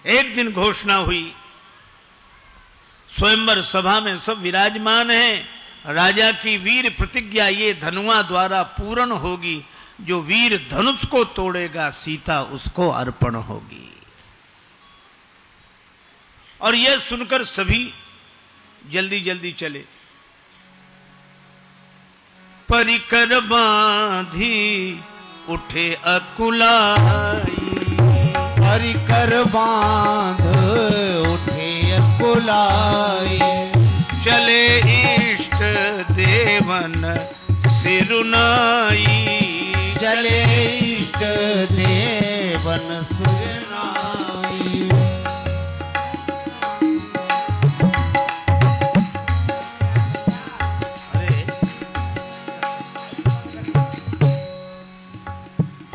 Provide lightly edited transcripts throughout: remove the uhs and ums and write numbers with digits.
एक दिन घोषणा हुई, स्वयंवर सभा में सब विराजमान हैं, राजा की वीर प्रतिज्ञा ये धनुआ द्वारा पूर्ण होगी, जो वीर धनुष को तोड़ेगा सीता उसको अर्पण होगी। और यह सुनकर सभी जल्दी जल्दी चले। परिकर बांधी उठे अकुलाई, परिकर बांध उठे अकुलाई, चले इष्ट देवन सिरुनाई, चले इष्ट देवन सिरुनाई।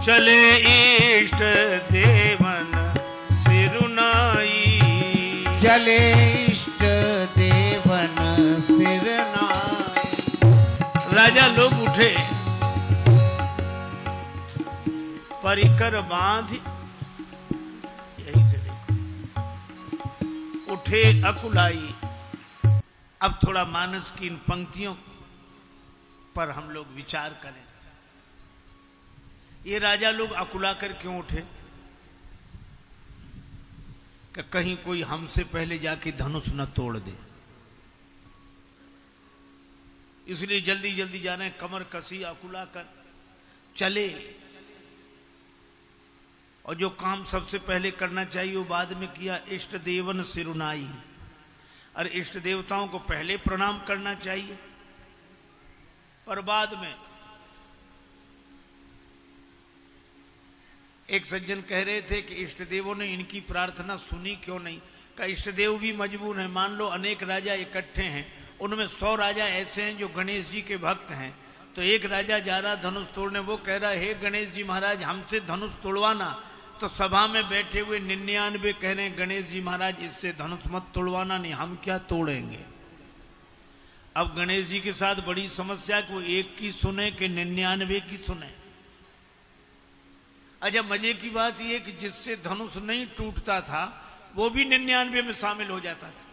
चले इष्ट देवन सिरुनाई, चले इष्ट देवन सिरुनाई। राजा लोग उठे, परिकर बांध, यही से देखो, उठे अकुलाई। अब थोड़ा मानस की इन पंक्तियों पर हम लोग विचार करें। ये राजा लोग अकुला कर क्यों उठे? कि कहीं कोई हमसे पहले जाके धनुष न तोड़ दे, इसलिए जल्दी जल्दी जा रहे हैं, कमर कसी अकुला कर चले। और जो काम सबसे पहले करना चाहिए वो बाद में किया, इष्ट देवन सिरुनाई। और इष्ट देवताओं को पहले प्रणाम करना चाहिए, पर बाद में। एक सज्जन कह रहे थे कि इष्ट देवों ने इनकी प्रार्थना सुनी क्यों नहीं? का इष्ट देव भी मजबूर हैं। मान लो अनेक राजा इकट्ठे हैं, उनमें 100 राजा ऐसे हैं जो गणेश जी के भक्त हैं, तो एक राजा जा रहा धनुष तोड़ने, वो कह रहा है हे गणेश जी महाराज हमसे धनुष तोड़वाना, तो सभा में बैठे हुए 99 कह रहे हैं गणेश जी महाराज इससे धनुष मत तोड़वाना, नहीं हम क्या तोड़ेंगे। अब गणेश जी के साथ बड़ी समस्या कि वो एक की सुने कि 99 की सुने। अच्छा, मजे की बात यह कि जिससे धनुष नहीं टूटता था वो भी 99 में शामिल हो जाता था।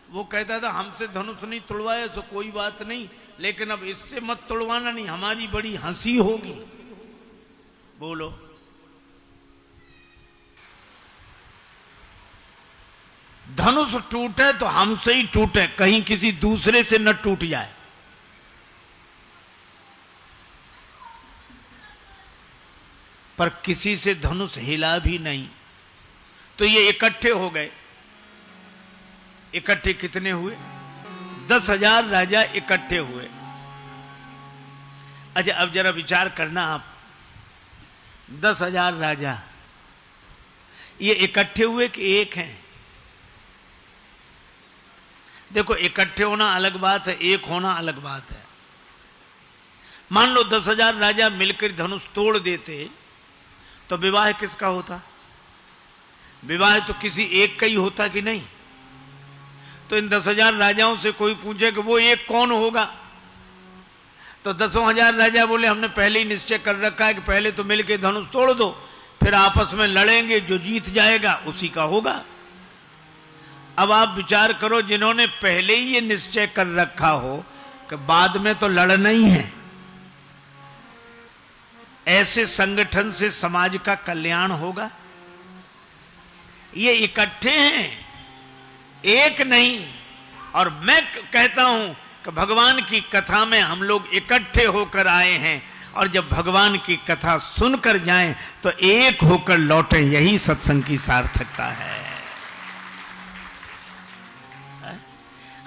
वो कहता था हमसे धनुष नहीं तोड़वाया तो कोई बात नहीं, लेकिन अब इससे मत तोड़वाना, नहीं हमारी बड़ी हंसी होगी। बोलो, धनुष टूटे तो हमसे ही टूटे, कहीं किसी दूसरे से न टूट जाए। पर किसी से धनुष हिला भी नहीं, तो ये इकट्ठे हो गए। इकट्ठे कितने हुए? 10,000 राजा इकट्ठे हुए। अच्छा, अब जरा विचार करना आप, 10,000 राजा ये इकट्ठे हुए कि एक हैं? देखो, इकट्ठे होना अलग बात है, एक होना अलग बात है। मान लो 10,000 राजा मिलकर धनुष तोड़ देते तो विवाह किसका होता? विवाह तो किसी एक का ही होता कि नहीं? तो इन 10,000 राजाओं से कोई पूछे कि वो एक कौन होगा, तो 10,000 राजा बोले हमने पहले ही निश्चय कर रखा है कि पहले तो मिलके धनुष तोड़ दो, फिर आपस में लड़ेंगे, जो जीत जाएगा उसी का होगा। अब आप विचार करो, जिन्होंने पहले ही ये निश्चय कर रखा हो कि बाद में तो लड़ना ही है, ऐसे संगठन से समाज का कल्याण होगा? ये इकट्ठे हैं, एक नहीं। और मैं कहता हूं कि भगवान की कथा में हम लोग इकट्ठे होकर आए हैं, और जब भगवान की कथा सुनकर जाएं तो एक होकर लौटें, यही सत्संग की सार्थकता है।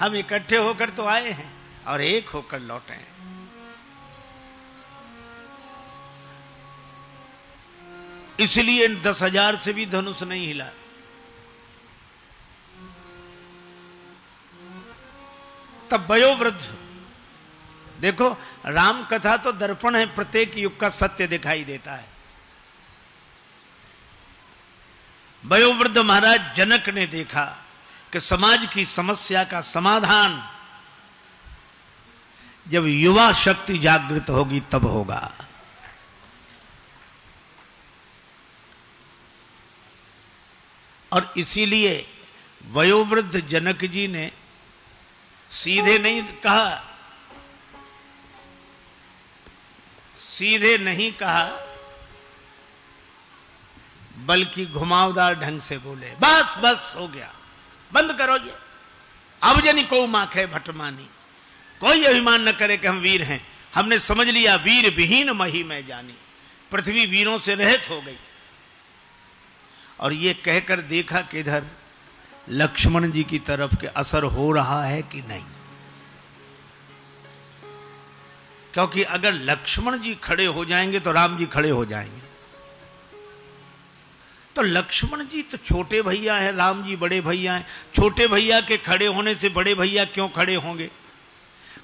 हम इकट्ठे होकर तो आए हैं और एक होकर लौटे। इसलिए 10,000 से भी धनुष नहीं हिला। तब वयोवृद्ध, देखो राम कथा तो दर्पण है, प्रत्येक युग का सत्य दिखाई देता है। वयोवृद्ध महाराज जनक ने देखा कि समाज की समस्या का समाधान जब युवा शक्ति जागृत होगी तब होगा। और इसीलिए वयोवृद्ध जनक जी ने सीधे नहीं कहा, बल्कि घुमावदार ढंग से बोले, बस बस हो गया, बंद करो ये। अब जनी को माखे भटमानी, कोई अभिमान न करे कि हम वीर हैं, हमने समझ लिया वीर विहीन मही में जानी, पृथ्वी वीरों से रहित हो गई। और ये कहकर देखा कि इधर लक्ष्मण जी की तरफ के असर हो रहा है कि नहीं, क्योंकि अगर लक्ष्मण जी खड़े हो जाएंगे तो राम जी खड़े हो जाएंगे। तो लक्ष्मण जी तो छोटे भैया है, राम जी बड़े भैया हैं, छोटे भैया के खड़े होने से बड़े भैया क्यों खड़े होंगे?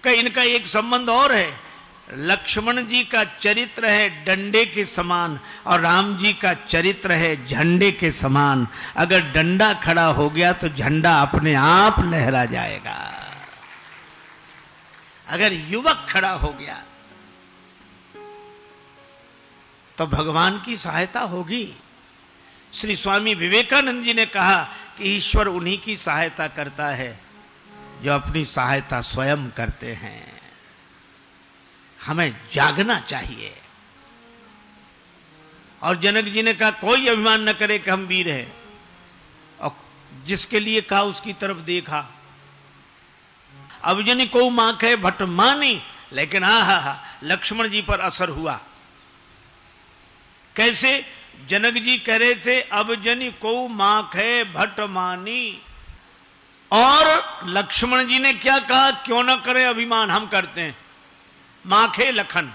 कहीं इनका एक संबंध और है, लक्ष्मण जी का चरित्र है डंडे के समान और राम जी का चरित्र है झंडे के समान। अगर डंडा खड़ा हो गया तो झंडा अपने आप लहरा जाएगा, अगर युवक खड़ा हो गया तो भगवान की सहायता होगी। श्री स्वामी विवेकानंद जी ने कहा कि ईश्वर उन्हीं की सहायता करता है जो अपनी सहायता स्वयं करते हैं। हमें जागना चाहिए। और जनक जी ने कहा कोई अभिमान न करे कि हम वीर हैं, और जिसके लिए कहा उसकी तरफ देखा। अब जनी को माखे भटमानी, लेकिन हा लक्ष्मण जी पर असर हुआ। कैसे? जनक जी कह रहे थे अब जनी को माखे भटमानी, और लक्ष्मण जी ने क्या कहा? क्यों ना करे अभिमान, हम करते हैं। माखे लखन,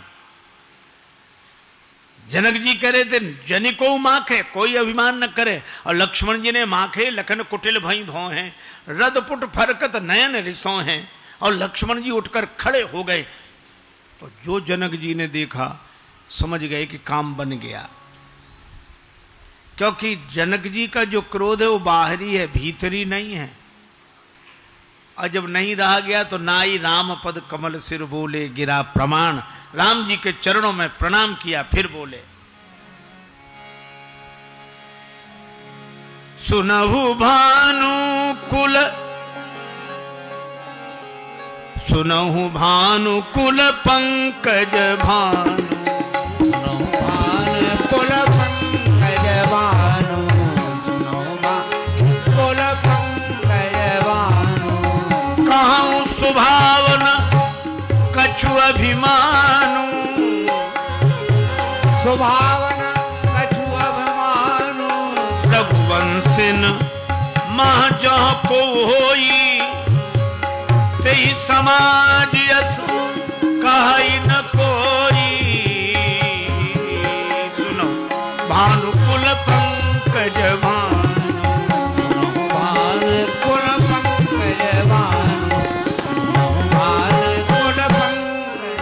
जनक जी कह रहे थे जनी को माखे, कोई अभिमान न करे, और लक्ष्मण जी ने माखे लखन कुटिल भई धो हैं, रदपुट फरकत नयन रिसों हैं, और लक्ष्मण जी उठकर खड़े हो गए। तो जो जनक जी ने देखा समझ गए कि काम बन गया, क्योंकि जनक जी का जो क्रोध है वो बाहरी है, भीतरी नहीं है। और जब नहीं रहा गया तो नाई राम पद कमल सिर बोले गिरा प्रमाण, राम जी के चरणों में प्रणाम किया, फिर बोले सुनहु भानुकुल, सुनहु भानुकुल पंकज भानु, सुनहु भानुकुल पंकज भानु, सुनहु भानुकुल पंकज भानु, कहूं सुभावन कछु अभिमानु, सुभावन कछु अभिमानु, रघुवंशिन मह जहाँ को होई, तेहि समाज यस कहि न कोई, सुनो भानुकुल पंकज भानु, सुनहु भानुकुल पंकज भानु, सुनहु भानुकुल पंकज।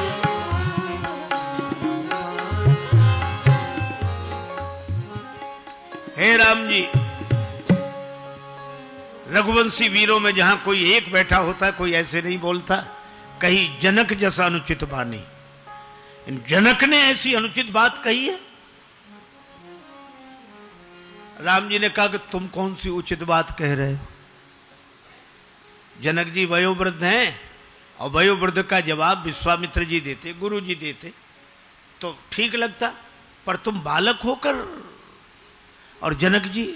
हे राम जी, रघुवंशी वीरों में जहां कोई एक बैठा होता है कोई ऐसे नहीं बोलता, कहीं जनक जैसा अनुचित बानी। इन जनक ने ऐसी अनुचित बात कही है। राम जी ने कहा कि तुम कौन सी उचित बात कह रहे हो? जनक जी वयोवृद्ध हैं, और वयोवृद्ध का जवाब विश्वामित्र जी देते, गुरु जी देते तो ठीक लगता, पर तुम बालक होकर। और जनक जी,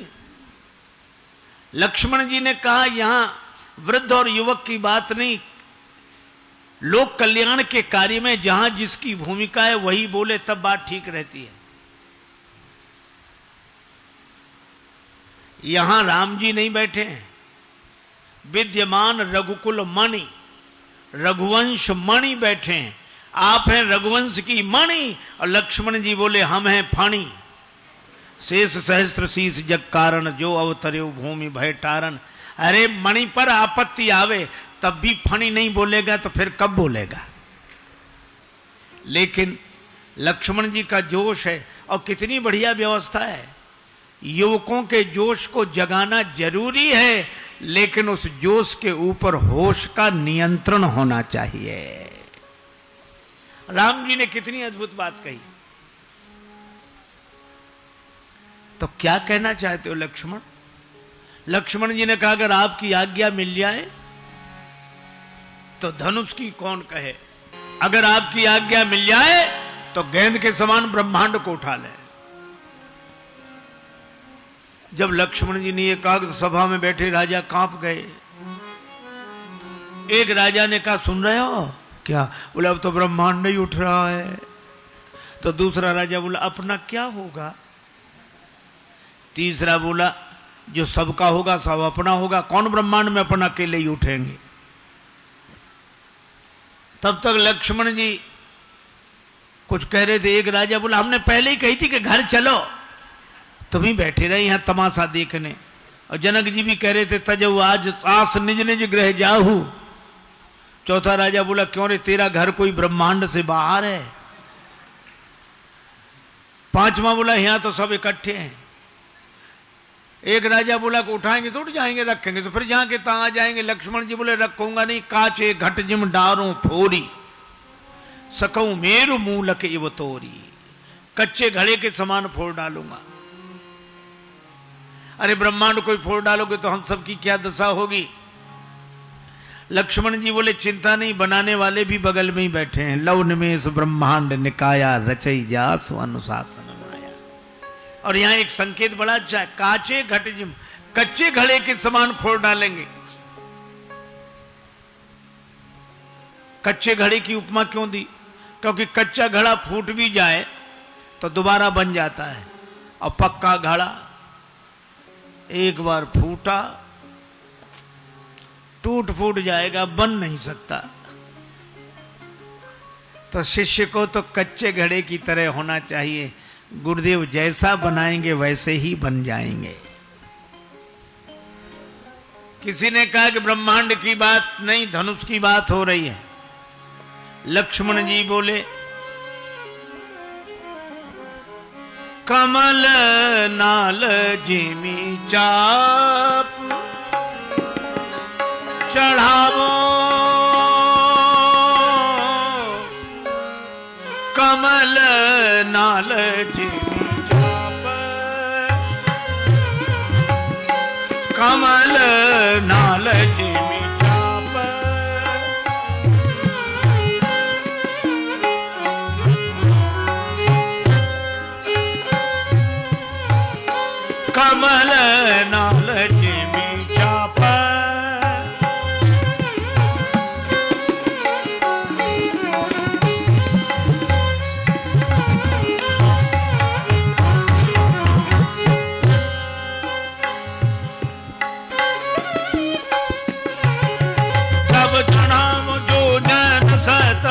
लक्ष्मण जी ने कहा यहां वृद्ध और युवक की बात नहीं, लोक कल्याण के कार्य में जहां जिसकी भूमिका है वही बोले तब बात ठीक रहती है। यहां राम जी नहीं बैठे हैं, विद्यमान रघुकुल मणि, रघुवंश मणि बैठे हैं। आप हैं रघुवंश की मणि, और लक्ष्मण जी बोले हम हैं फणी। शेष सहस्त्र शीस जग कारण, जो अवतर्यो भूमि भय टारण। अरे मणि पर आपत्ति आवे तब भी फणी नहीं बोलेगा तो फिर कब बोलेगा? लेकिन लक्ष्मण जी का जोश है, और कितनी बढ़िया व्यवस्था है। युवकों के जोश को जगाना जरूरी है, लेकिन उस जोश के ऊपर होश का नियंत्रण होना चाहिए। राम जी ने कितनी अद्भुत बात कही। तो क्या कहना चाहते हो लक्ष्मण? लक्ष्मण जी ने कहा अगर आपकी आज्ञा मिल जाए तो धनुष की कौन कहे, अगर आपकी आज्ञा मिल जाए तो गेंद के समान ब्रह्मांड को उठा ले। जब लक्ष्मण जी ने यह कहा तो सभा में बैठे राजा कांप गए। एक राजा ने कहा सुन रहे हो क्या? बोला अब तो ब्रह्मांड ही उठ रहा है। तो दूसरा राजा बोला अपना क्या होगा? तीसरा बोला जो सबका होगा सब अपना होगा, कौन ब्रह्मांड में अपना अकेले ही उठेंगे। तब तक लक्ष्मण जी कुछ कह रहे थे। एक राजा बोला हमने पहले ही कही थी कि घर चलो, तुम ही बैठे रहे यहां तमाशा देखने। और जनक जी भी कह रहे थे तजऊ आज आस निज निज गृह जाहू। चौथा राजा बोला क्यों रे तेरा घर कोई ब्रह्मांड से बाहर है। पांचवा बोला यहां तो सब इकट्ठे हैं। एक राजा बोला कि उठाएंगे तो उठ जाएंगे, रखेंगे तो फिर जहां के तहां आ जाएंगे। लक्ष्मण जी बोले रखूंगा नहीं, काचे घट जिम डारों फोरी सकऊं मेरु मूलक इव तोरी, कच्चे घड़े के समान फोड़ डालूंगा। अरे ब्रह्मांड कोई फोड़ डालोगे तो हम सबकी क्या दशा होगी। लक्ष्मण जी बोले चिंता नहीं, बनाने वाले भी बगल में ही बैठे हैं। लव निमेष ब्रह्मांड निकाया रचई जासु अनुशासन माया। और यहां एक संकेत बड़ा अच्छा है, काचे घट जिम, कच्चे घड़े के समान फोड़ डालेंगे। कच्चे घड़े की उपमा क्यों दी? क्योंकि कच्चा घड़ा फूट भी जाए तो दोबारा बन जाता है, और पक्का घड़ा एक बार फूटा टूट फूट जाएगा, बन नहीं सकता। तो शिष्य को तो कच्चे घड़े की तरह होना चाहिए। गुरुदेव जैसा बनाएंगे वैसे ही बन जाएंगे। किसी ने कहा कि ब्रह्मांड की बात नहीं, धनुष की बात हो रही है। लक्ष्मण जी बोले कमल नाल जिमी चाप चढ़ावो, कमल नाल जिमी चाप, कमल नाल जिमी चाप, कमल नाल जिमी चाप,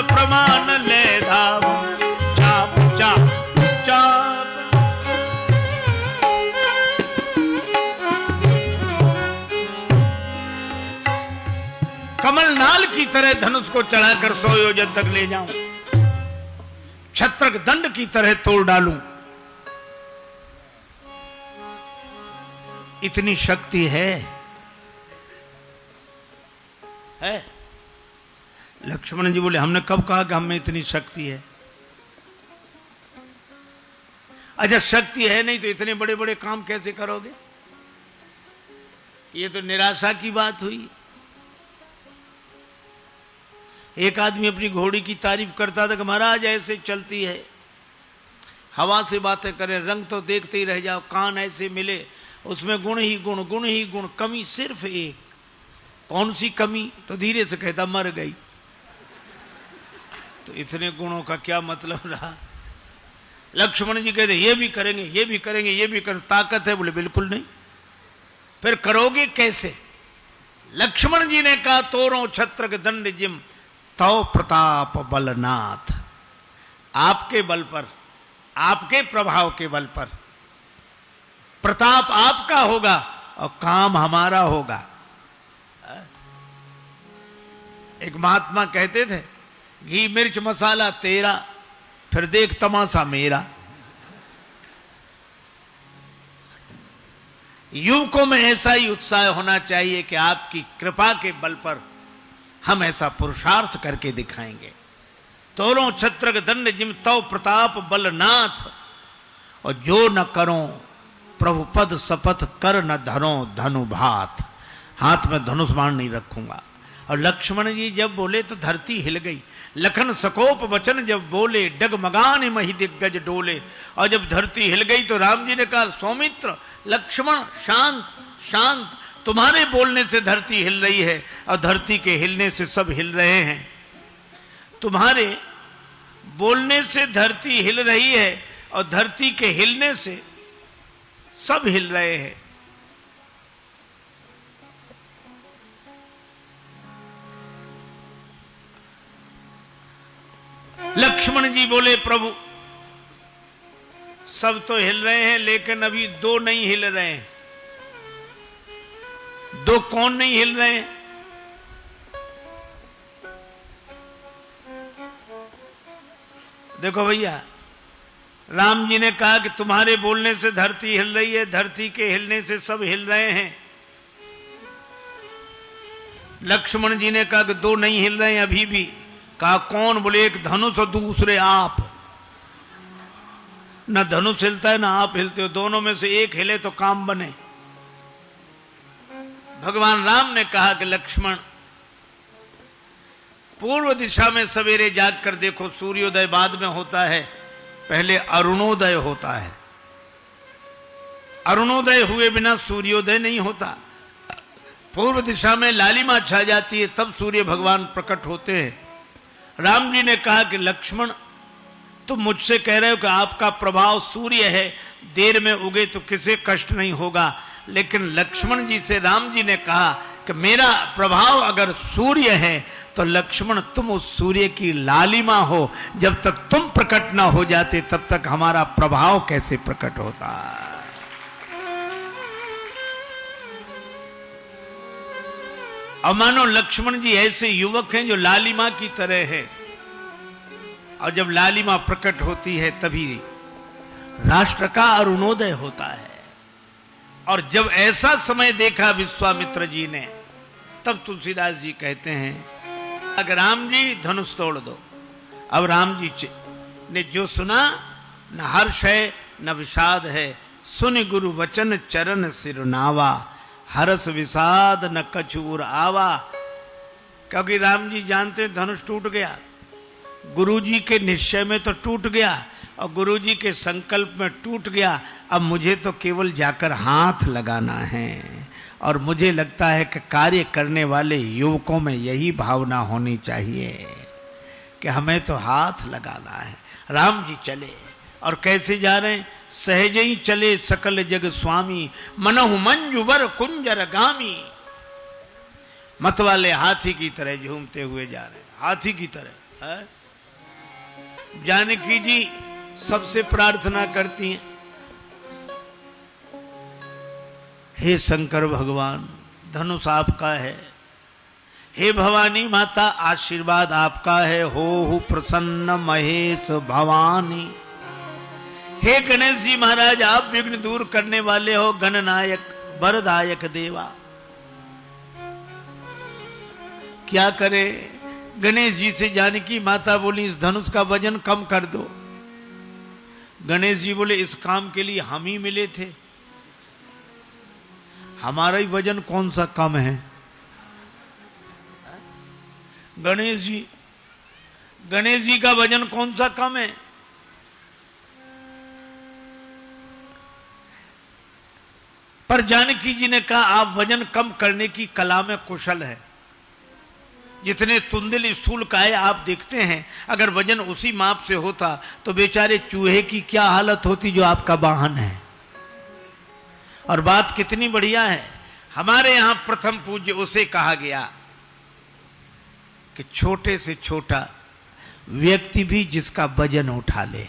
प्रमाण ले धाव चाप चाप चाप। कमलनाल की तरह धनुष को चढ़ाकर 100 योजन तक ले जाऊं, छत्रक दंड की तरह तोड़ डालूं। इतनी शक्ति है। लक्ष्मण जी बोले हमने कब कहा कि हमें इतनी शक्ति है। अच्छा शक्ति है नहीं तो इतने बड़े बड़े काम कैसे करोगे? ये तो निराशा की बात हुई। एक आदमी अपनी घोड़ी की तारीफ करता था कि महाराज ऐसे चलती है, हवा से बातें करे, रंग तो देखते ही रह जाओ, कान ऐसे मिले, उसमें गुण ही गुण, गुण ही गुण, कमी सिर्फ एक। कौन सी कमी? तो धीरे से कहता मर गई। तो इतने गुणों का क्या मतलब रहा? लक्ष्मण जी कहते ये भी करेंगे, ये भी करेंगे, ये भी करेंगे, ताकत है? बोले बिल्कुल नहीं। फिर करोगे कैसे? लक्ष्मण जी ने कहा तोरों छत्रक दंड जिम तव प्रताप बलनाथ। आपके बल पर, आपके प्रभाव के बल पर प्रताप आपका होगा और काम हमारा होगा। एक महात्मा कहते थे घी मिर्च मसाला तेरा, फिर देख तमाशा मेरा। युवकों में ऐसा ही उत्साह होना चाहिए कि आपकी कृपा के बल पर हम ऐसा पुरुषार्थ करके दिखाएंगे। तोरों छत्रक दंड जिम तव प्रताप बलनाथ, और जो न करो प्रभु पद शपथ कर न धरो धनुभात, हाथ में धनुष बाण नहीं रखूंगा। और लक्ष्मण जी जब बोले तो धरती हिल गई। लखन सकोप वचन जब बोले, डगमगान मही दिग्गज डोले। और जब धरती हिल गई तो राम जी ने कहा, सौमित्र लक्ष्मण शांत शांत, तुम्हारे बोलने से धरती हिल रही है और धरती के हिलने से सब हिल रहे हैं। तुम्हारे बोलने से धरती हिल रही है और धरती के हिलने से सब हिल रहे हैं। लक्ष्मण जी बोले, प्रभु सब तो हिल रहे हैं लेकिन अभी दो नहीं हिल रहे हैं। दो कौन नहीं हिल रहे हैं? देखो भैया, राम जी ने कहा कि तुम्हारे बोलने से धरती हिल रही है, धरती के हिलने से सब हिल रहे हैं। लक्ष्मण जी ने कहा कि दो नहीं हिल रहे हैं अभी भी। कहा कौन? बोले एक धनुष और दूसरे आप। न धनुष हिलता है ना आप हिलते हो, दोनों में से एक हिले तो काम बने। भगवान राम ने कहा कि लक्ष्मण, पूर्व दिशा में सवेरे जाग कर देखो, सूर्योदय बाद में होता है, पहले अरुणोदय होता है। अरुणोदय हुए बिना सूर्योदय नहीं होता। पूर्व दिशा में लालिमा छा जाती है, तब सूर्य भगवान प्रकट होते हैं। राम जी ने कहा कि लक्ष्मण, तुम मुझसे कह रहे हो कि आपका प्रभाव सूर्य है, देर में उगे तो किसे कष्ट नहीं होगा। लेकिन लक्ष्मण जी से राम जी ने कहा कि मेरा प्रभाव अगर सूर्य है तो लक्ष्मण तुम उस सूर्य की लालिमा हो। जब तक तुम प्रकट ना हो जाते तब तक हमारा प्रभाव कैसे प्रकट होता। और मानो लक्ष्मण जी ऐसे युवक हैं जो लालिमा की तरह है, और जब लालिमा प्रकट होती है तभी राष्ट्र का अरुणोदय होता है। और जब ऐसा समय देखा विश्वामित्र जी ने, तब तुलसीदास जी कहते हैं, अगर राम जी धनुष तोड़ दो। अब राम जी ने जो सुना, न हर्ष है न विषाद है, सुन गुरु वचन चरण सिरनावा, हरस विषाद न कछूर आवा। क्योंकि राम जी जानते धनुष टूट गया, गुरु जी के निश्चय में तो टूट गया और गुरु जी के संकल्प में टूट गया। अब मुझे तो केवल जाकर हाथ लगाना है। और मुझे लगता है कि कार्य करने वाले युवकों में यही भावना होनी चाहिए कि हमें तो हाथ लगाना है। राम जी चले, और कैसे जा रहे हैं? सहज ही चले सकल जग स्वामी, मनहु मंजुवर कुंजर गामी। मत वाले हाथी की तरह झूमते हुए जा रहे हैं, हाथी की तरह है? जानकी जी सबसे प्रार्थना करती हैं, हे शंकर भगवान धनुष आपका है, हे भवानी माता आशीर्वाद आपका है, हो प्रसन्न महेश भवानी। हे गणेश जी महाराज आप विघ्न दूर करने वाले हो, गणनायक वरदायक देवा। क्या करे? गणेश जी से जानकी माता बोली, इस धनुष का वजन कम कर दो। गणेश जी बोले, इस काम के लिए हम ही मिले थे, हमारा ही वजन कौन सा कम है? गणेश जी का वजन कौन सा कम है? पर जानकी जी ने कहा, आप वजन कम करने की कला में कुशल है। जितने तुंदिल स्थूल काय आप देखते हैं, अगर वजन उसी माप से होता तो बेचारे चूहे की क्या हालत होती जो आपका वाहन है। और बात कितनी बढ़िया है, हमारे यहां प्रथम पूज्य उसे कहा गया कि छोटे से छोटा व्यक्ति भी जिसका वजन उठा ले,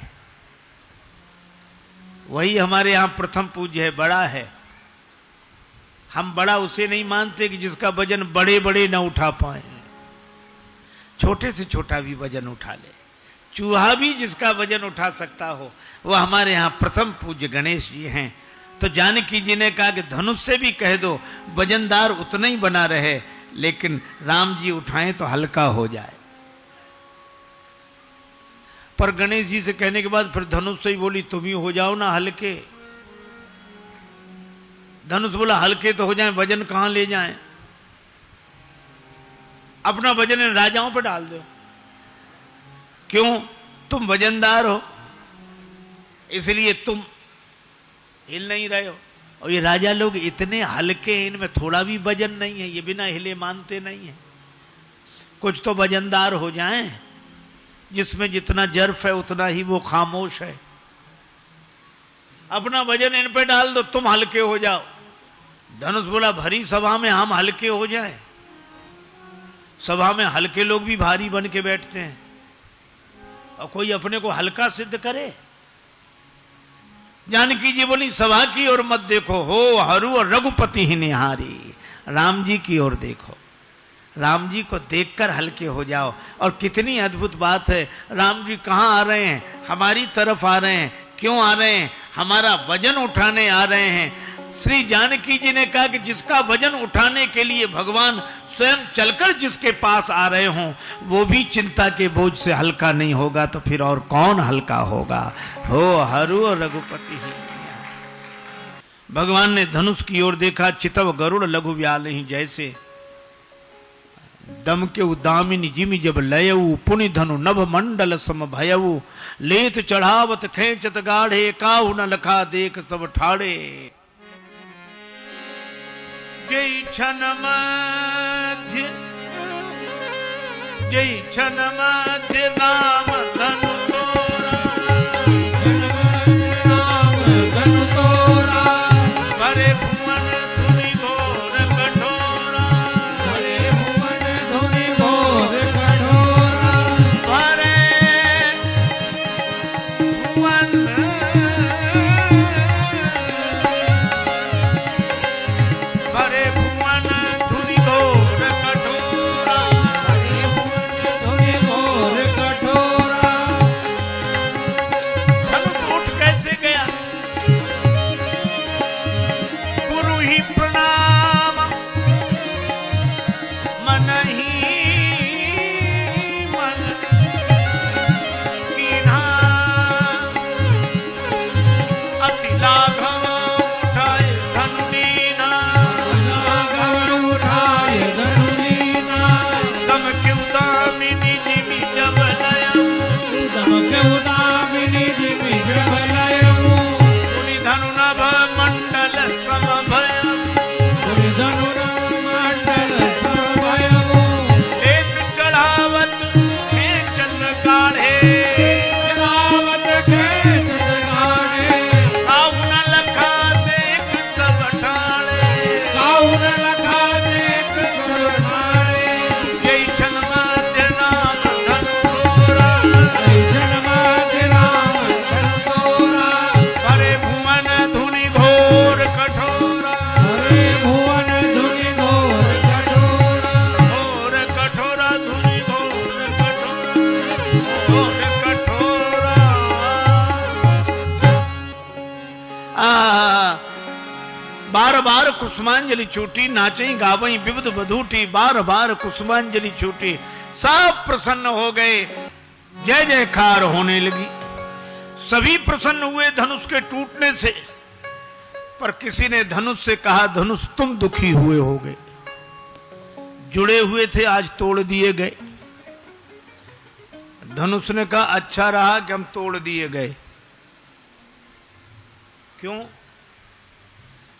वही हमारे यहां प्रथम पूज्य है, बड़ा है। हम बड़ा उसे नहीं मानते कि जिसका वजन बड़े बड़े ना उठा पाए, छोटे से छोटा भी वजन उठा ले। चूहा भी जिसका वजन उठा सकता हो, वह हमारे यहां प्रथम पूज्य गणेश जी हैं। तो जानकी जी ने कहा कि धनुष से भी कह दो वजनदार उतना ही बना रहे, लेकिन राम जी उठाएं तो हल्का हो जाए। पर गणेश जी से कहने के बाद फिर धनुष से ही बोली, तुम ही हो जाओ ना हल्के। धनुष बोला हल्के तो हो जाएं, वजन कहां ले जाएं? अपना वजन इन राजाओं पर डाल दो। क्यों? तुम वजनदार हो, इसलिए तुम हिल नहीं रहे हो। और ये राजा लोग इतने हल्के हैं, इनमें थोड़ा भी वजन नहीं है, ये बिना हिले मानते नहीं है। कुछ तो वजनदार हो जाएं, जिसमें जितना जर्फ है उतना ही वो खामोश है। अपना वजन इन पे डाल दो, तुम हल्के हो जाओ। धनुष बोला भरी सभा में हम हल्के हो जाए? सभा में हल्के लोग भी भारी बन के बैठते हैं, और कोई अपने को हल्का सिद्ध करे? जानकी जी बोली सभा की ओर मत देखो, हो हरु और रघुपति ही निहारी। राम जी की ओर देखो, राम जी को देखकर हल्के हो जाओ। और कितनी अद्भुत बात है, राम जी कहां आ रहे हैं? हमारी तरफ आ रहे हैं। क्यों आ रहे हैं? हमारा वजन उठाने आ रहे हैं। श्री जानकी जी ने कहा कि जिसका वजन उठाने के लिए भगवान स्वयं चलकर जिसके पास आ रहे हों, वो भी चिंता के बोझ से हल्का नहीं होगा, तो फिर और कौन हल्का होगा? हो हरु और रघुपति ही। भगवान ने धनुष की ओर देखा, चितव गरुड़ लघु व्याल ही जैसे। दम के उदामिनी जिमि जब लयऊ, पुनि धनु नभ मंडल सम भयऊ। लेत चढ़ावत खेचत गाढ़े, काहु न लखा देख सब ठाड़े। जय क्षण मध्य, जय क्षण मध्य राम धनु तोरा। राम धनु तोरा, भरे भुवन धुनि घोर कठोरा। भरे भुवन धुनि घोर कठोरा। भरे भुवन भरे भुवन धुनि घोर कठोरा। भरे भुवन धुनि घोर कठोरा। धनुष उठ कैसे गया? गुरु ही प्रणाम मन ही मन कीन्हा। अति लाघव उठाए धनु लीना। लाघव उठाय धनु लीना। दम क्यों दामिनी जिमि जब लयऊ। दम क्यों दामिनी जिमि जब लयऊ। पुनि धनु नभ मंडल सम भयऊ। पुनि धनु नभ मंडल सम भयऊ। लेत चढ़ावत खेचत गाढ़े। चढ़ावत खेचत गाढ़े। काहु न लखा देख सब ठाड़े। काहु न लखा देख सब ठाड़े। जय क्षण मध्य राम धनु तोरा। जय जन्माद्य राम धनु तोरा। भरे भुवन धुनि घोर कठोरा। हरे भुवन धुनि घोर कठोरा। घोर कठोरा धुनि घोर कठोरा। घोर कठोरा। बार बार कुसुमांजलि छूटी, नाचई गावई विविध बधूटी। बार बार कुसुमांजलि छूटी, सब प्रसन्न हो गए, जय जयकार होने लगी। सभी प्रसन्न हुए धनुष के टूटने से, पर किसी ने धनुष से कहा धनुष तुम दुखी हुए होगे, जुड़े हुए थे आज तोड़ दिए गए। धनुष ने कहा अच्छा रहा कि हम तोड़ दिए गए। क्यों?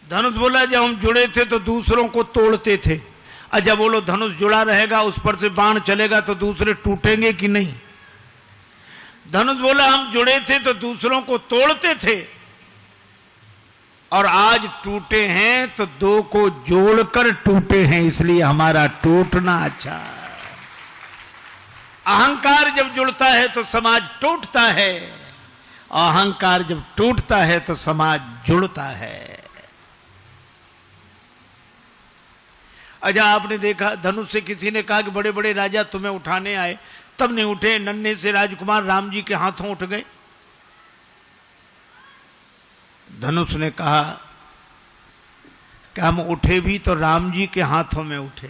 धनुष बोला जब हम जुड़े थे तो दूसरों को तोड़ते थे, अच्छा बोलो धनुष जुड़ा रहेगा, उस पर से बाण चलेगा तो दूसरे टूटेंगे कि नहीं? धनुष बोला हम जुड़े थे तो दूसरों को तोड़ते थे, और आज टूटे हैं तो दो को जोड़कर टूटे हैं, इसलिए हमारा टूटना अच्छा है। अहंकार जब जुड़ता है तो समाज टूटता है, अहंकार जब टूटता है तो समाज जुड़ता है। अच्छा आपने देखा धनुष से किसी ने कहा कि बड़े बड़े राजा तुम्हें उठाने आए, तब नहीं उठे, नन्हे से राजकुमार राम जी के हाथों उठ गए। धनुष ने कहा कि हम उठे भी तो राम जी के हाथों में उठे,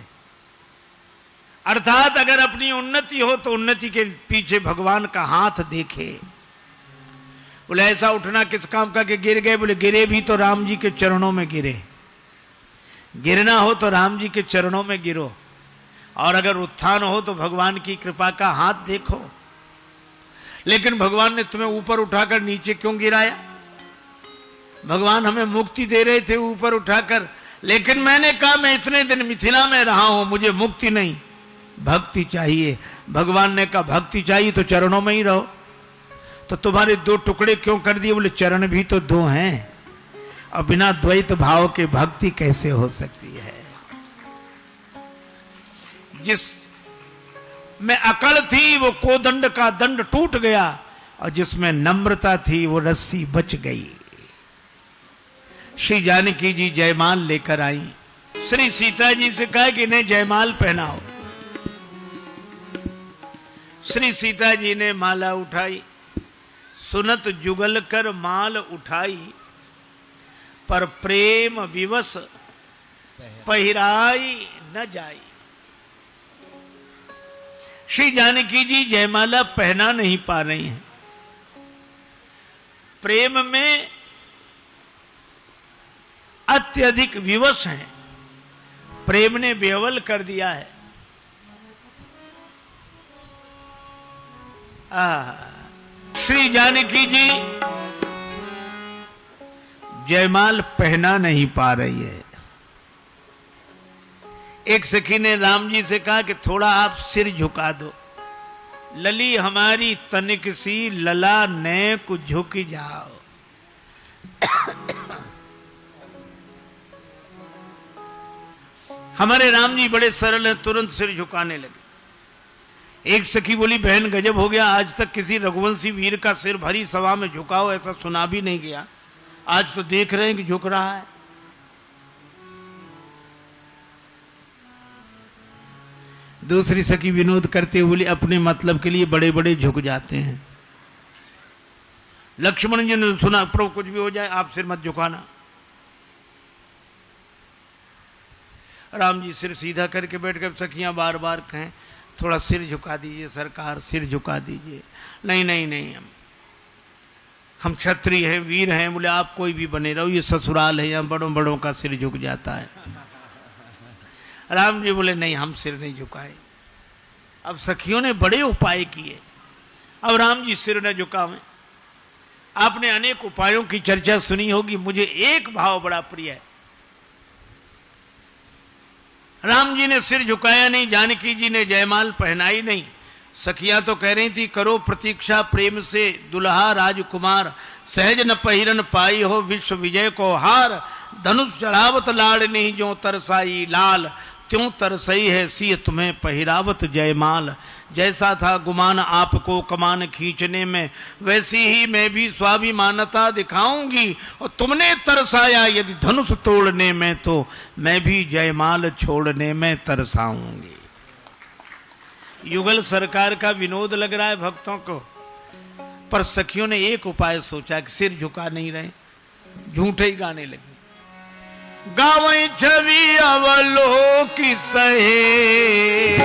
अर्थात अगर अपनी उन्नति हो तो उन्नति के पीछे भगवान का हाथ देखे। बोले ऐसा उठना किस काम का कि गिर गए? बोले गिरे भी तो राम जी के चरणों में गिरे। गिरना हो तो राम जी के चरणों में गिरो, और अगर उत्थान हो तो भगवान की कृपा का हाथ देखो। लेकिन भगवान ने तुम्हें ऊपर उठाकर नीचे क्यों गिराया? भगवान हमें मुक्ति दे रहे थे ऊपर उठाकर, लेकिन मैंने कहा मैं इतने दिन मिथिला में रहा हूं, मुझे मुक्ति नहीं, भक्ति चाहिए। भगवान ने कहा भक्ति चाहिए तो चरणों में ही रहो। तो तुम्हारे दो टुकड़े क्यों कर दिए? बोले चरण भी तो दो हैं, और बिना द्वैत भाव के भक्ति कैसे हो सकती है? जिस में अकड़ थी वो कोदंड का दंड टूट गया, और जिसमें नम्रता थी वो रस्सी बच गई। श्री जानकी जी जयमाल लेकर आई। श्री सीता जी से कहा कि इन्हें जयमाल पहनाओ। श्री सीता जी ने माला उठाई, सुनत जुगल कर माल उठाई, पर प्रेम विवश पहिराई न जाई। श्री जानकी जी जयमाला पहना नहीं पा रही हैं, प्रेम में अत्यधिक विवश हैं, प्रेम ने बेवल कर दिया है। श्री जानकी जी जयमाल पहना नहीं पा रही है। एक सखी ने राम जी से कहा कि थोड़ा आप सिर झुका दो, लली हमारी तनिक सी लला ने को झुक जाओ। हमारे राम जी बड़े सरल हैं, तुरंत सिर झुकाने लगे। एक सखी बोली बहन गजब हो गया, आज तक किसी रघुवंशी वीर का सिर भरी सभा में झुकाओ ऐसा सुना भी नहीं गया, आज तो देख रहे हैं कि झुक रहा है। दूसरी सखी विनोद करते हुए बोली अपने मतलब के लिए बड़े बड़े झुक जाते हैं। लक्ष्मण जी ने सुना प्रभु कुछ भी हो जाए आप सिर मत झुकाना। राम जी सिर सीधा करके बैठ कर, सखियां बार बार कहें थोड़ा सिर झुका दीजिए सरकार, सिर झुका दीजिए। नहीं नहीं नहीं, हम क्षत्रिय हैं, वीर हैं। बोले आप कोई भी बने रहो, ये ससुराल है, यहाँ बड़ों बड़ों का सिर झुक जाता है। राम जी बोले नहीं हम सिर नहीं झुकाए। अब सखियों ने बड़े उपाय किए, अब राम जी सिर न झुकावें। आपने अनेक उपायों की चर्चा सुनी होगी, मुझे एक भाव बड़ा प्रिय है। राम जी ने सिर झुकाया नहीं, जानकी जी ने जयमाल पहनाई नहीं। सखियां तो कह रही थी करो प्रतीक्षा प्रेम से दुल्हा राजकुमार, सहज न पहिरन पाई हो विश्व विजय को हार। धनुष चढ़ावत लाड़नी जो तरसाई लाल, त्यों तरसई है सिय तुम्हें पहिरावत जयमाल। जैसा था गुमान आपको कमान खींचने में, वैसी ही मैं भी स्वाभिमानता दिखाऊंगी। और तुमने तरसाया यदि धनुष तोड़ने में, तो मैं भी जयमाल छोड़ने में तरसाऊंगी। युगल सरकार का विनोद लग रहा है भक्तों को, पर सखियों ने एक उपाय सोचा कि सिर झुका नहीं रहे, झूठे ही गाने लगे। गावई छवि अवलोकी सहे,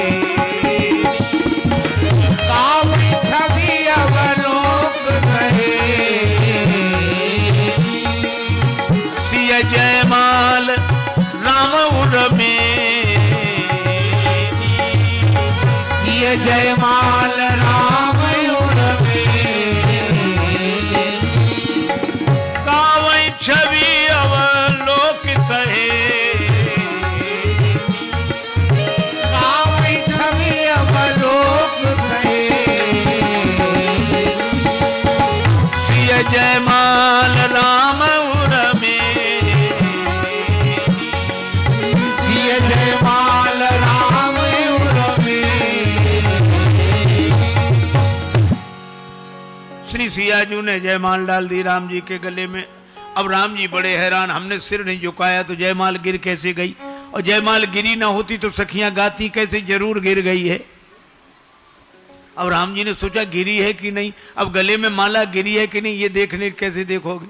गावई छवि अवलोक सहे, सिय जयमाल राम उर्मे, सिय जयमाल राम उर्मे। गावई छवि अवलोक सहे, गावई छवि अवलोक सहे, सिय जयमाल राम उर्मे, सिय जयमाल राम उर्मे। श्री सियाजू ने जयमाल डाल दी राम जी के गले में। अब राम जी बड़े हैरान, हमने सिर नहीं झुकाया तो जयमाल गिर कैसे गई, और जयमाल गिरी ना होती तो सखियां गाती कैसे, जरूर गिर गई है। अब राम जी ने सोचा गिरी है कि नहीं, अब गले में माला गिरी है कि नहीं ये देखने कैसे देखोगे,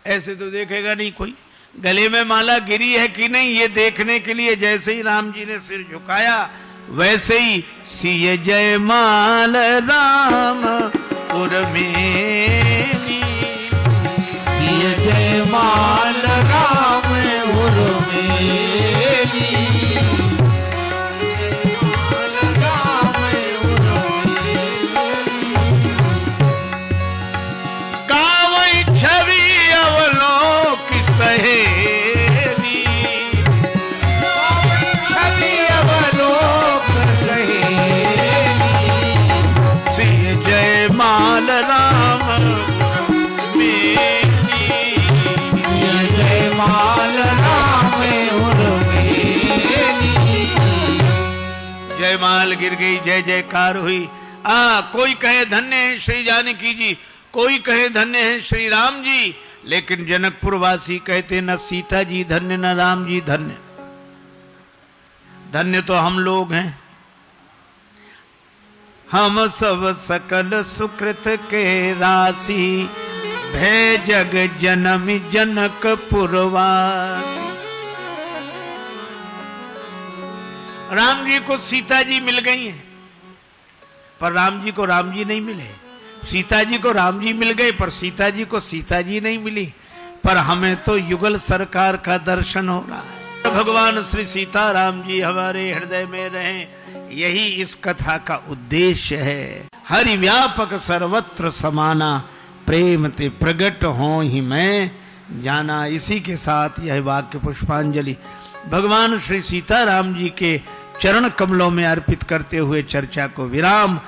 ऐसे तो देखेगा नहीं कोई। गले में माला गिरी है कि नहीं ये देखने के लिए जैसे ही राम जी ने सिर झुकाया, वैसे ही सिय जयमाल राम उर्मेली, सिय जयमाल राम उर्मे। गिर गई, जय जयकार हुई। कोई कहे धन्य है श्री जानकी जी, कोई कहे धन्य है श्री राम जी, लेकिन जनकपुर वासी कहते न सीता जी धन्य न राम जी धन्य, धन्य तो हम लोग हैं। हम सब सकल सुकृत के राशि, भय जग जनमी जनकपुर वासी। राम जी को सीता जी मिल गई हैं, पर राम जी को राम जी नहीं मिले। सीता जी को राम जी मिल गए, पर सीता जी को सीता जी नहीं मिली। पर हमें तो युगल सरकार का दर्शन हो रहा है। भगवान श्री सीता राम जी हमारे हृदय में रहें, यही इस कथा का उद्देश्य है। हरि व्यापक सर्वत्र समाना, प्रेम ते प्रगट हो ही मैं जाना। इसी के साथ यह वाक्य पुष्पांजलि भगवान श्री सीता राम जी के चरण कमलों में अर्पित करते हुए चर्चा को विराम।